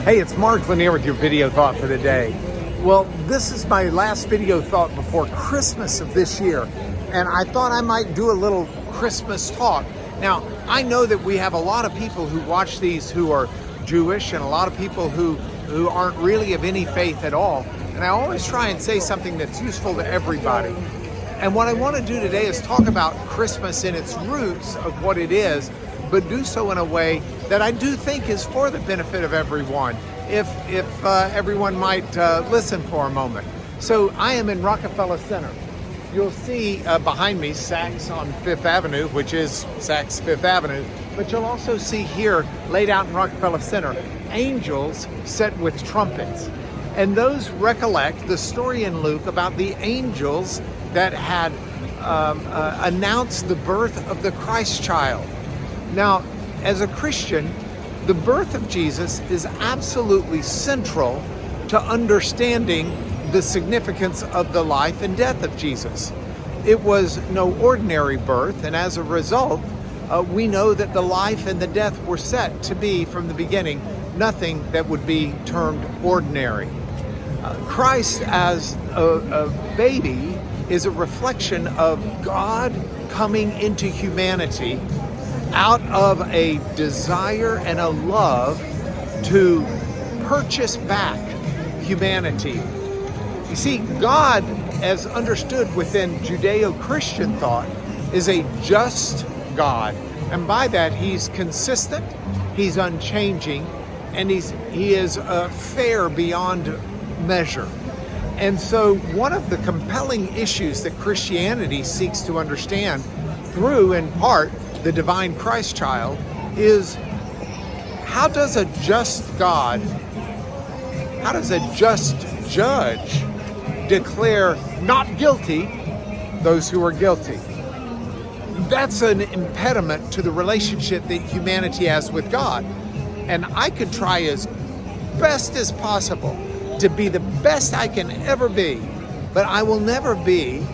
Hey, it's Mark Lanier with your video thought for the day. Well, this is my last video thought before Christmas of this year, and I thought I might do a little Christmas talk. Now, I know that we have a lot of people who watch these who are Jewish and a lot of people who aren't really of any faith at all, and I always try and say something that's useful to everybody. And what I want to do today is talk about Christmas in its roots of what it is, but do so in a way that I do think is for the benefit of everyone, if everyone might listen for a moment. So I am in Rockefeller Center. You'll see behind me Saks on Fifth Avenue, which is Saks Fifth Avenue, but you'll also see here, laid out in Rockefeller Center, angels set with trumpets. And those recollect the story in Luke about the angels that had announced the birth of the Christ child. Now, as a Christian, the birth of Jesus is absolutely central to understanding the significance of the life and death of Jesus. It was no ordinary birth, and as a result, we know that the life and the death were set to be, from the beginning, nothing that would be termed ordinary. Christ as a baby is a reflection of God coming into humanity out of a desire and a love to purchase back humanity. You see, God, as understood within Judeo-Christian thought, is a just God. And by that, he's consistent, he's unchanging, and he is fair beyond measure. And so one of the compelling issues that Christianity seeks to understand through, in part, the divine Christ child is, how does a just God, how does a just judge declare not guilty those who are guilty? That's an impediment to the relationship that humanity has with God. And I could try as best as possible to be the best I can ever be, but I will never be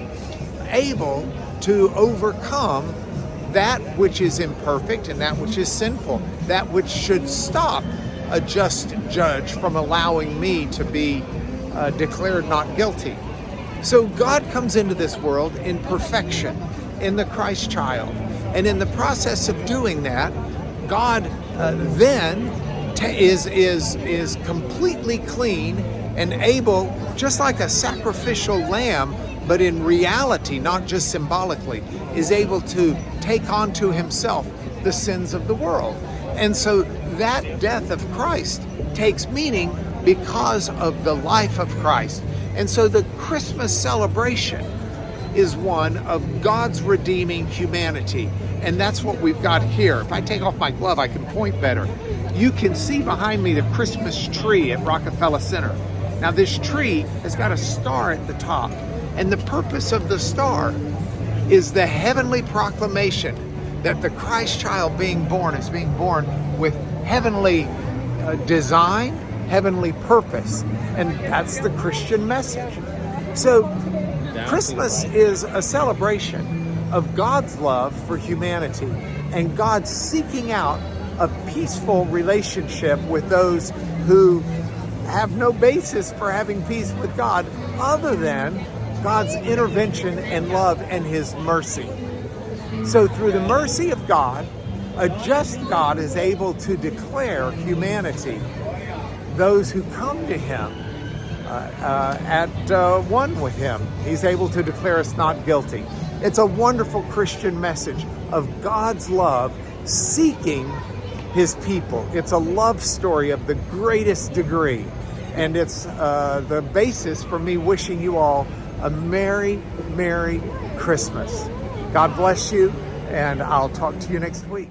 able to overcome that which is imperfect and that which is sinful, that which should stop a just judge from allowing me to be declared not guilty. So God comes into this world in perfection, in the Christ child. And in the process of doing that, God then is completely clean and able, just like a sacrificial lamb, but in reality, not just symbolically, is able to take onto himself the sins of the world. And so that death of Christ takes meaning because of the life of Christ. And so the Christmas celebration is one of God's redeeming humanity. And that's what we've got here. If I take off my glove, I can point better. You can see behind me the Christmas tree at Rockefeller Center. Now this tree has got a star at the top. And the purpose of the star is the heavenly proclamation that the Christ child being born is being born with heavenly design, heavenly purpose. And that's the Christian message. So Christmas is a celebration of God's love for humanity and God seeking out a peaceful relationship with those who have no basis for having peace with God other than God's intervention and love and his mercy. So through the mercy of God, a just God is able to declare humanity, those who come to him, at one with him. He's able to declare us not guilty. It's a wonderful Christian message of God's love seeking his people. It's a love story of the greatest degree. And it's the basis for me wishing you all a Merry, Merry Christmas. God bless you, and I'll talk to you next week.